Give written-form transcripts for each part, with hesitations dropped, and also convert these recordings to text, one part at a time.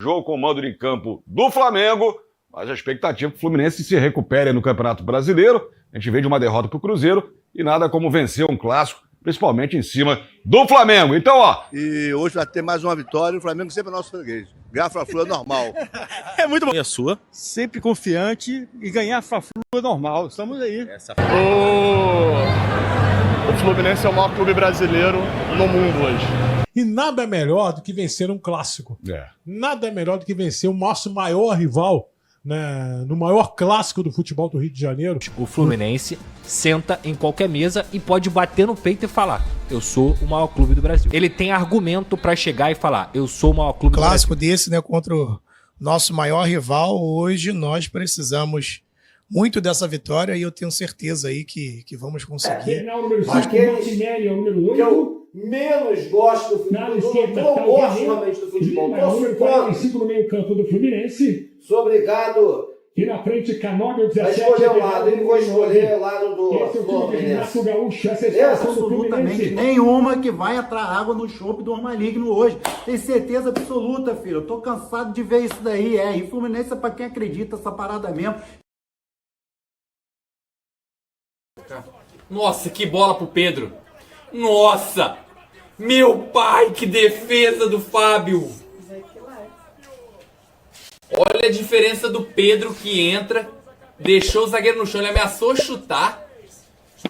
Jogo com o mando de campo do Flamengo, mas a expectativa é que o Fluminense se recupere no Campeonato Brasileiro. A gente vem de uma derrota para o Cruzeiro e nada como vencer um clássico, principalmente em cima do Flamengo. Então, ó. E hoje vai ter mais uma vitória e o Flamengo sempre é nosso freguês. Ganhar Fla-Flu é normal. É muito bom. E a sua? Sempre confiante e ganhar Fla-Flu é normal. Estamos aí. O Fluminense é o maior clube brasileiro no mundo hoje. E nada melhor do que vencer um clássico. Nada melhor do que vencer o nosso maior rival, né, no maior clássico do futebol do Rio de Janeiro. O Fluminense senta em qualquer mesa e pode bater no peito e falar: eu sou o maior clube do Brasil. Ele tem argumento pra chegar e falar: eu sou o maior clube do Brasil. Clássico desse, né, contra o nosso maior rival. Hoje nós precisamos muito dessa vitória e eu tenho certeza aí que vamos conseguir. Menos gosto do futebol, não gosto realmente do futebol. Número 45 no meio campo do Fluminense. Sou obrigado E na frente, Canóbio, a 17. escolher o lado. Ele vai escolher o lado do Esse é o time de Renato Gaúcho. Essa é a escalação do Absolutamente Fluminense. nenhuma que vai entrar água no chope do Maligno hoje. Tem certeza absoluta, filho. Eu tô cansado de ver isso daí. E Fluminense é pra quem acredita essa parada mesmo. Nossa, que bola pro Pedro. Nossa! Meu pai, que defesa do Fábio! Olha a diferença do Pedro que entra, deixou o zagueiro no chão, ele ameaçou chutar,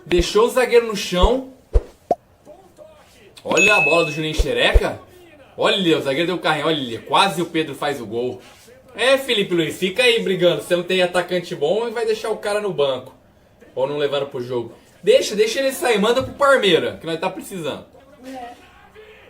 deixou o zagueiro no chão. Olha a bola do Juninho Xereca. Olha, o zagueiro deu o carrinho, olha, quase o Pedro faz o gol. É, Felipe Luiz, fica aí brigando, você não tem atacante bom e vai deixar o cara no banco. Ou não levando pro jogo. Deixa ele sair, manda pro Parmeira, que nós tá precisando.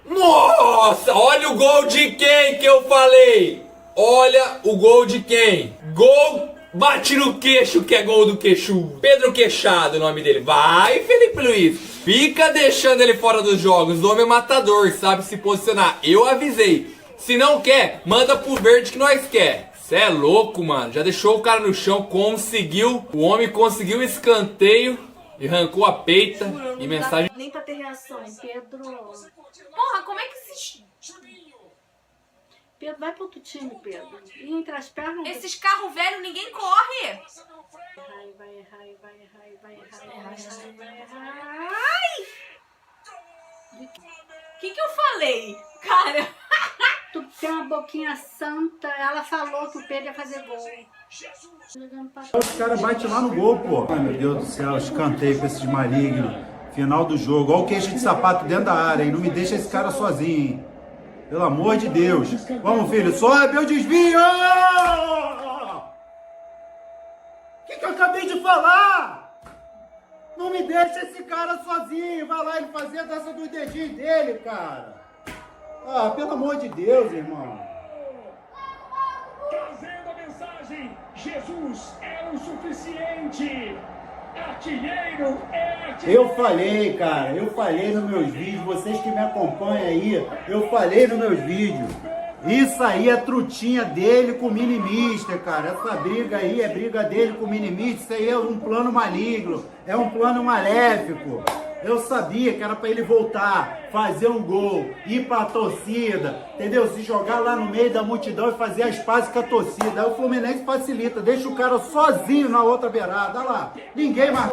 Nossa, olha o gol de quem que eu falei. Olha o gol de quem. Gol, bate no queixo que é gol do queixo. Pedro Queixado, o nome dele. Vai, Felipe Luiz. Fica deixando ele fora dos jogos. O homem é matador, sabe se posicionar. Eu avisei. Se não quer, manda pro verde que nós quer. Cê é louco, mano. Já deixou o cara no chão, conseguiu. O homem conseguiu o escanteio e arrancou a peita. E mensagem... Nem pra ter reação, Pedro. Porra, como é que se... Pedro, vai pro outro time, Pedro. E entre as pernas... Esses carros velhos, ninguém corre. Vai errar. O que eu falei? Cara... Tu tem uma boquinha santa, ela falou que o Pedro ia fazer gol. Os caras batem lá no gol, pô. Ai, meu Deus do céu, escanteio com esses malignos. Final do jogo. Olha o queixo de sapato dentro da área, hein? Não me deixa esse cara sozinho, hein? Pelo amor de Deus. Vamos, filho, sobe o desvio! O que eu acabei de falar? Não me deixa esse cara sozinho. Vai lá ele fazer a dança dos dedinhos dele, cara. Ah, pelo amor de Deus, irmão. Trazendo a mensagem: Jesus é o suficiente. Artilheiro é artilheiro. Eu falei, cara, eu falei nos meus vídeos, vocês que me acompanham aí, eu falei nos meus vídeos. Isso aí é trutinha dele com o Mini-Mister, cara. Essa briga aí é briga dele com o Mini-Mister. Isso aí é um plano maligno, é um plano maléfico. Eu sabia que era pra ele voltar, fazer um gol, ir pra torcida, entendeu? Se jogar lá no meio da multidão e fazer as pazes com a torcida. Aí o Fluminense facilita, deixa o cara sozinho na outra beirada. Olha lá, ninguém mais...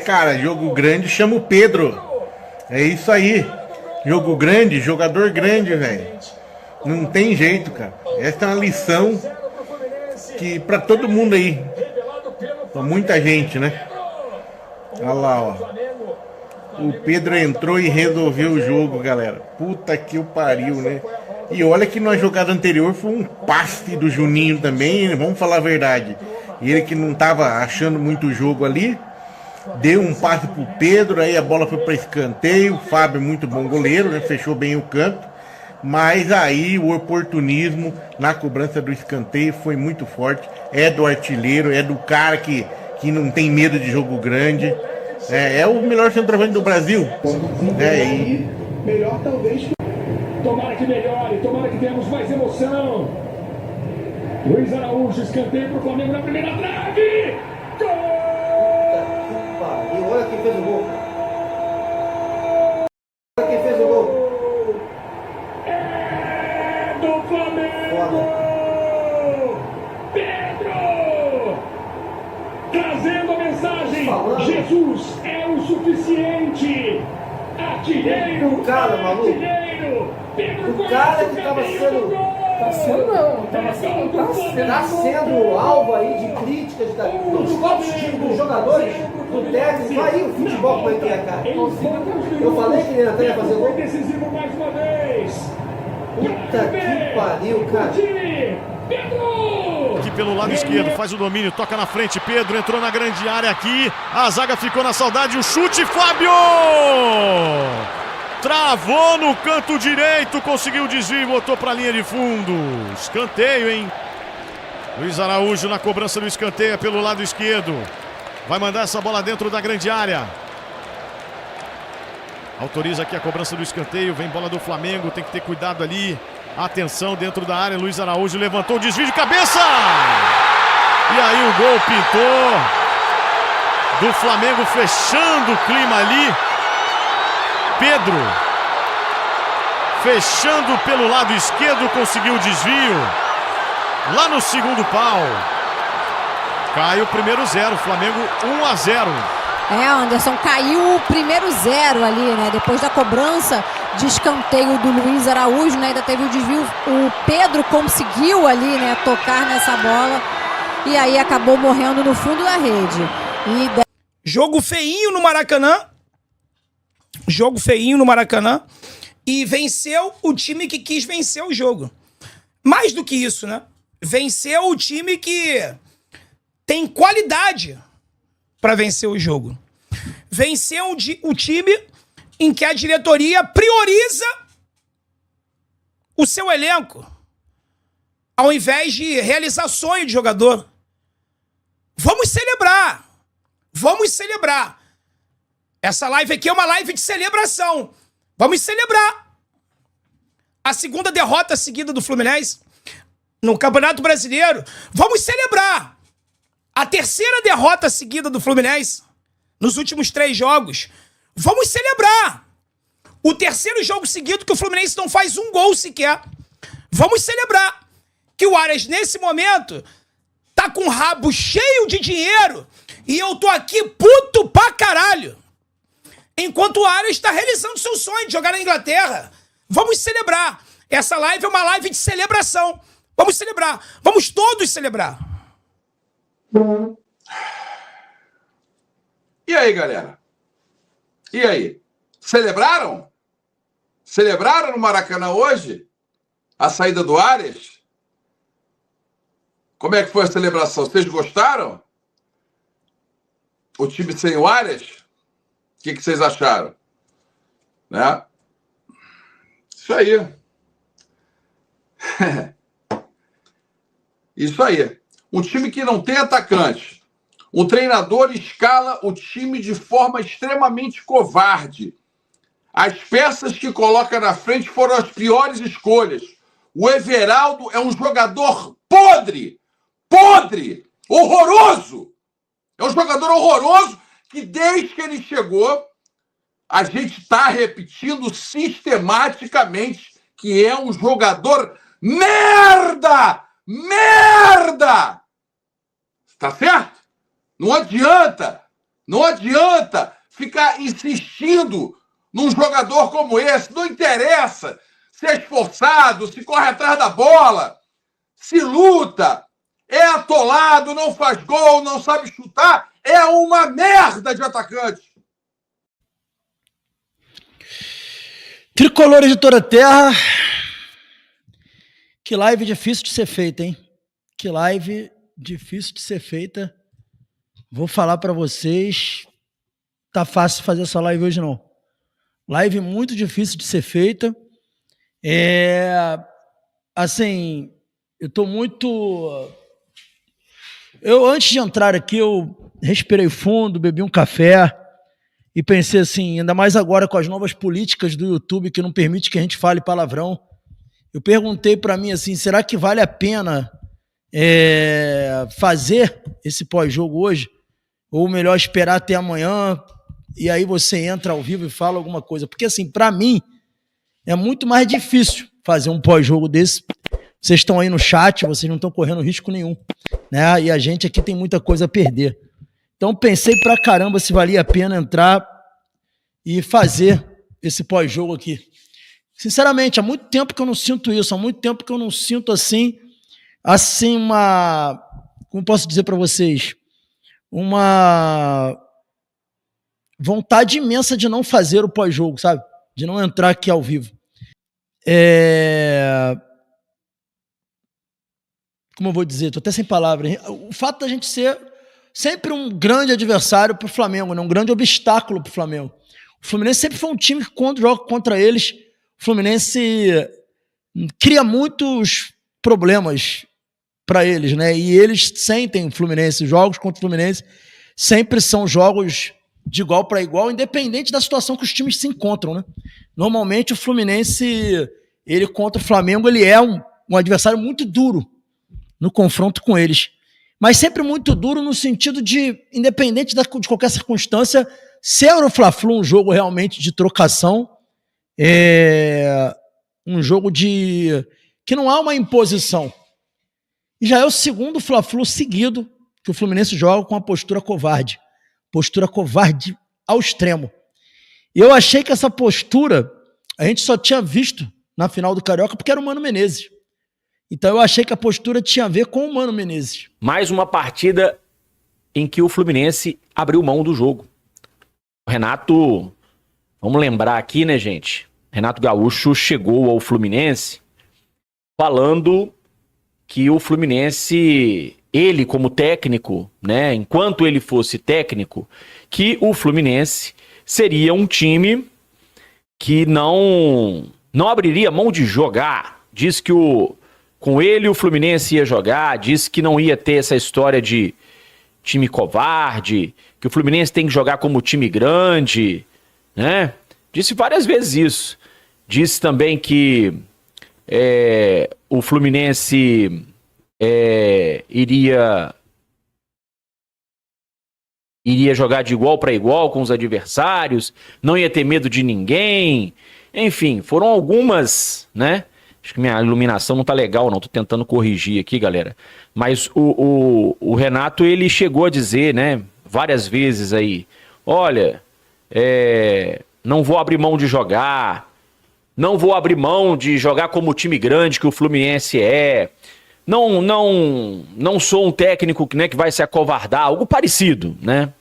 Cara, jogo grande chama o Pedro. É isso aí. Jogo grande, jogador grande, velho. Não tem jeito, cara. Essa é uma lição que pra todo mundo aí. Pra muita gente, né? Olha lá, ó. O Pedro entrou e resolveu o jogo, galera. Puta que o pariu, né? E olha que na jogada anterior foi um passe do Juninho também, vamos falar a verdade. Ele que não tava achando muito o jogo ali, deu um passe pro Pedro, aí a bola foi para escanteio. O Fábio, muito bom goleiro, né? Fechou bem o canto. Mas aí o oportunismo na cobrança do escanteio foi muito forte. É do artilheiro, é do cara que não tem medo de jogo grande. É o melhor centroavante do Brasil. Melhor talvez. Tomara que melhore, tomara que tenhamos mais emoção. Luiz Araújo, escanteio pro Flamengo na primeira trave. Gol! E olha quem fez o gol. Olha quem fez o gol. É Flamengo! Pedro! Trazendo a mensagem, Jesus é o suficiente! Artilheiro! Cara, maluco! Artilheiro! Pedro, O cara que tava sendo... Tá sendo alvo aí de críticas dos próprios times, dos jogadores, do técnico. Aí o futebol como é que é, cara? Eu falei que ele ia fazer gol. Decisivo mais uma vez. Puta que pariu, cara. Aqui pelo lado esquerdo, faz o domínio, toca na frente, Pedro entrou na grande área aqui, a zaga ficou na saudade, o chute, Fábio! Travou no canto direito, conseguiu o desvio e botou para a linha de fundo. Escanteio, hein? Luiz Araújo na cobrança do escanteio pelo lado esquerdo. Vai mandar essa bola dentro da grande área. Autoriza aqui a cobrança do escanteio. Vem bola do Flamengo, tem que ter cuidado ali. Atenção dentro da área. Luiz Araújo levantou o desvio de cabeça. E aí o gol pintou. Do Flamengo fechando o clima ali. Pedro, fechando pelo lado esquerdo, conseguiu o desvio. Lá no segundo pau. Cai o primeiro 0, Flamengo 1-0. Anderson, caiu o primeiro 0 ali, né? Depois da cobrança de escanteio do Luiz Araújo, né? Ainda teve o desvio. O Pedro conseguiu ali, né? Tocar nessa bola. E aí acabou morrendo no fundo da rede. Jogo feinho no Maracanã. Jogo feinho no Maracanã. E venceu o time que quis vencer o jogo. Mais do que isso, né? Venceu o time que tem qualidade para vencer o jogo. Venceu o time em que a diretoria prioriza o seu elenco, ao invés de realizar sonho de jogador. Vamos celebrar! Vamos celebrar! Essa live aqui é uma live de celebração. Vamos celebrar a segunda derrota seguida do Fluminense no Campeonato Brasileiro. Vamos celebrar a terceira derrota seguida do Fluminense nos últimos 3 jogos. Vamos celebrar o terceiro jogo seguido que o Fluminense não faz um gol sequer. Vamos celebrar que o Arias, nesse momento, tá com o rabo cheio de dinheiro e eu tô aqui puto pra caralho. Enquanto o Arias está realizando seu sonho de jogar na Inglaterra. Vamos celebrar. Essa live é uma live de celebração. Vamos celebrar. Vamos todos celebrar. E aí, galera? E aí? Celebraram? Celebraram no Maracanã hoje? A saída do Arias? Como é que foi a celebração? Vocês gostaram? O time sem o Arias? O que vocês acharam? Né? Isso aí. Isso aí. Um time que não tem atacante. O treinador escala o time de forma extremamente covarde. As peças que coloca na frente foram as piores escolhas. O Everaldo é um jogador podre. Podre. Horroroso. É um jogador horroroso que desde que ele chegou, a gente está repetindo sistematicamente que é um jogador merda! Merda! Tá certo? Não adianta ficar insistindo num jogador como esse. Não interessa se é esforçado, se corre atrás da bola, se luta, é atolado, não faz gol, não sabe chutar. É uma merda de atacante. Tricolores de toda a terra. Que live difícil de ser feita, hein? Que live difícil de ser feita. Vou falar para vocês. Tá fácil fazer essa live hoje, não. Live muito difícil de ser feita. Assim, eu tô muito... antes de entrar aqui, eu respirei fundo, bebi um café e pensei assim, ainda mais agora com as novas políticas do YouTube que não permite que a gente fale palavrão. Eu perguntei para mim assim, será que vale a pena fazer esse pós-jogo hoje? Ou melhor esperar até amanhã e aí você entra ao vivo e fala alguma coisa? Porque assim, para mim, é muito mais difícil fazer um pós-jogo desse Vocês estão aí no chat, vocês não estão correndo risco nenhum, né? E a gente aqui tem muita coisa a perder. Então pensei pra caramba se valia a pena entrar e fazer esse pós-jogo aqui. Sinceramente, há muito tempo que eu não sinto isso, há muito tempo que eu não sinto assim uma... Como posso dizer pra vocês? Uma vontade imensa de não fazer o pós-jogo, sabe? De não entrar aqui ao vivo. Como eu vou dizer? Tô até sem palavras. O fato da gente ser sempre um grande adversário pro Flamengo, né? Um grande obstáculo pro Flamengo. O Fluminense sempre foi um time que, quando joga contra eles, o Fluminense cria muitos problemas para eles, né? E eles sentem o Fluminense. Jogos contra o Fluminense sempre são jogos de igual para igual, independente da situação que os times se encontram, né? Normalmente o Fluminense, ele contra o Flamengo, ele é um adversário muito duro no confronto com eles. Mas sempre muito duro no sentido de, independente de qualquer circunstância, ser o Fla-Flu um jogo realmente de trocação, um jogo que não há uma imposição. E já é o segundo Fla-Flu seguido que o Fluminense joga com a postura covarde. Postura covarde ao extremo. E eu achei que essa postura a gente só tinha visto na final do Carioca porque era o Mano Menezes. Então eu achei que a postura tinha a ver com o Mano Menezes. Mais uma partida em que o Fluminense abriu mão do jogo. O Renato, vamos lembrar aqui, né, gente? Renato Gaúcho chegou ao Fluminense falando que o Fluminense, ele como técnico, né, enquanto ele fosse técnico, que o Fluminense seria um time que não abriria mão de jogar. Diz que com ele o Fluminense ia jogar, disse que não ia ter essa história de time covarde, que o Fluminense tem que jogar como time grande, né? Disse várias vezes isso. Disse também que o Fluminense iria jogar de igual para igual com os adversários, não ia ter medo de ninguém. Enfim, foram algumas, né? Acho que minha iluminação não tá legal, não. Tô tentando corrigir aqui, galera. Mas o Renato, ele chegou a dizer, né, várias vezes aí, olha, não vou abrir mão de jogar, não vou abrir mão de jogar como time grande que o Fluminense é, não sou um técnico, né, que vai se acovardar, algo parecido, né?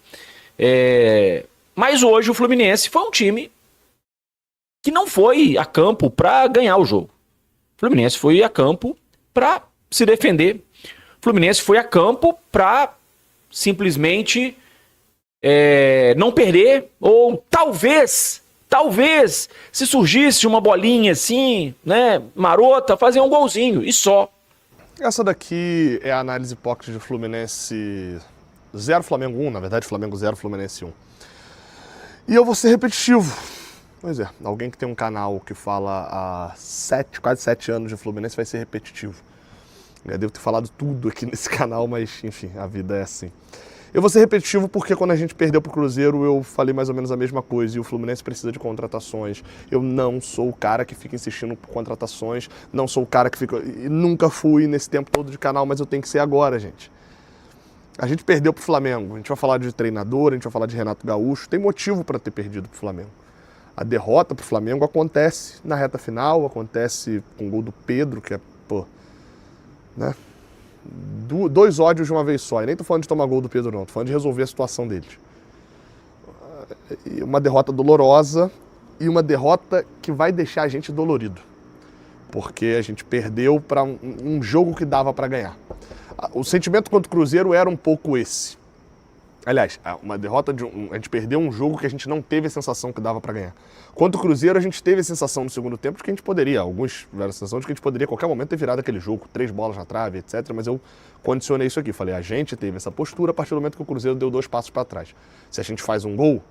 Mas hoje o Fluminense foi um time que não foi a campo para ganhar o jogo. O Fluminense foi a campo para se defender. O Fluminense foi a campo para simplesmente não perder, ou talvez, se surgisse uma bolinha assim, né, marota, fazer um golzinho, e só. Essa daqui é a análise pocket de Fluminense 0, Flamengo 1, na verdade Flamengo 0, Fluminense 1. E eu vou ser repetitivo. Pois é, alguém que tem um canal que fala há quase 7 anos de Fluminense vai ser repetitivo. Eu devo ter falado tudo aqui nesse canal, mas enfim, a vida é assim. Eu vou ser repetitivo porque quando a gente perdeu pro Cruzeiro, eu falei mais ou menos a mesma coisa, e o Fluminense precisa de contratações. Eu não sou o cara que fica insistindo por contratações, não sou o cara que fica... Nunca fui nesse tempo todo de canal, mas eu tenho que ser agora, gente. A gente perdeu pro Flamengo, a gente vai falar de treinador, a gente vai falar de Renato Gaúcho, tem motivo para ter perdido pro Flamengo. A derrota pro Flamengo acontece na reta final, acontece com o gol do Pedro, que é, né? 2 ódios de uma vez só. E nem tô falando de tomar gol do Pedro, não. Tô falando de resolver a situação deles. Uma derrota dolorosa e uma derrota que vai deixar a gente dolorido. Porque a gente perdeu para um jogo que dava para ganhar. O sentimento contra o Cruzeiro era um pouco esse. Aliás, uma derrota a gente perdeu um jogo que a gente não teve a sensação que dava para ganhar. Contra o Cruzeiro, a gente teve a sensação no segundo tempo de que a gente poderia, alguns tiveram a sensação de que a gente poderia a qualquer momento ter virado aquele jogo, 3 bolas na trave, etc. Mas eu condicionei isso aqui, falei, a gente teve essa postura a partir do momento que o Cruzeiro deu 2 passos para trás. Se a gente faz um gol,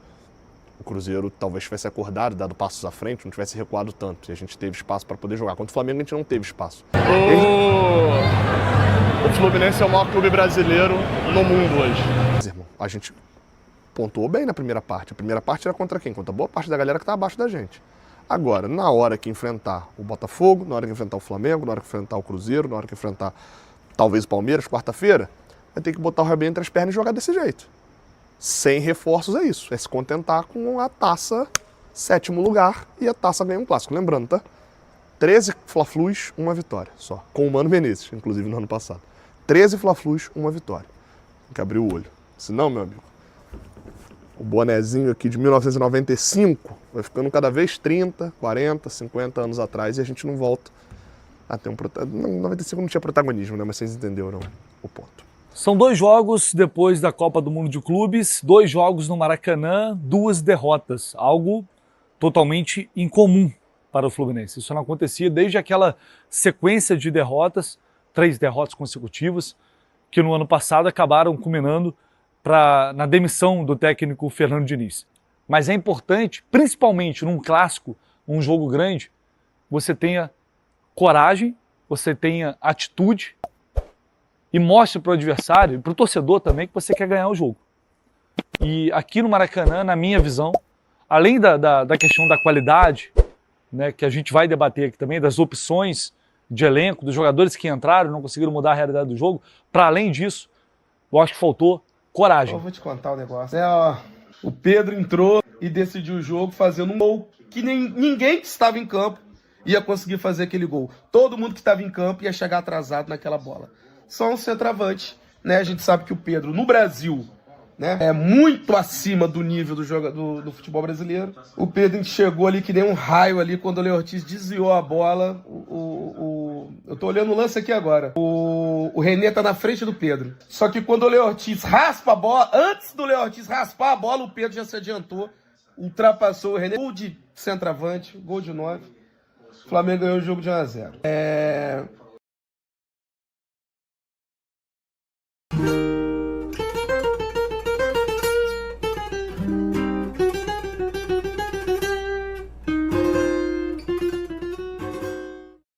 o Cruzeiro talvez tivesse acordado, dado passos à frente, não tivesse recuado tanto. E a gente teve espaço para poder jogar. Contra o Flamengo, a gente não teve espaço. O Fluminense é o maior clube brasileiro no mundo hoje. Irmão, a gente pontuou bem na primeira parte. A primeira parte era contra quem? Contra boa parte da galera que tá abaixo da gente. Agora, na hora que enfrentar o Botafogo, na hora que enfrentar o Flamengo, na hora que enfrentar o Cruzeiro, na hora que enfrentar talvez o Palmeiras, quarta-feira, vai ter que botar o rabinho entre as pernas e jogar desse jeito. Sem reforços é isso, é se contentar com a taça 7º lugar e a taça ganha um clássico. Lembrando, tá? 13 Fla-Flus, 1 vitória só. Com o Mano Menezes, inclusive no ano passado. 13 Fla-Flus, 1 vitória. Tem que abrir o olho. Senão, meu amigo, o bonezinho aqui de 1995 vai ficando cada vez 30, 40, 50 anos atrás e a gente não volta a ter um protagonismo. 95 não tinha protagonismo, né? Mas vocês entenderam o ponto. São 2 jogos depois da Copa do Mundo de Clubes, 2 jogos no Maracanã, 2 derrotas. Algo totalmente incomum para o Fluminense. Isso não acontecia desde aquela sequência de derrotas, 3 derrotas consecutivas, que no ano passado acabaram culminando na demissão do técnico Fernando Diniz. Mas é importante, principalmente num clássico, um jogo grande, você tenha coragem, você tenha atitude e mostre para o adversário e para o torcedor também que você quer ganhar o jogo. E aqui no Maracanã, na minha visão, além da questão da qualidade, né, que a gente vai debater aqui também, das opções de elenco, dos jogadores que entraram e não conseguiram mudar a realidade do jogo, para além disso, eu acho que faltou coragem. Eu vou te contar um negócio. O Pedro entrou e decidiu o jogo fazendo um gol que ninguém que estava em campo ia conseguir fazer aquele gol. Todo mundo que estava em campo ia chegar atrasado naquela bola. Só um centroavante, né? A gente sabe que o Pedro, no Brasil, né, é muito acima do nível do futebol brasileiro. O Pedro chegou ali que nem um raio ali quando o Léo Ortiz desviou a bola. Eu tô olhando o lance aqui agora. O René tá na frente do Pedro. Só que quando o Léo Ortiz raspa a bola, antes do Léo Ortiz raspar a bola, o Pedro já se adiantou, ultrapassou o René. Gol de centroavante, gol de 9. O Flamengo ganhou o jogo de 1-0.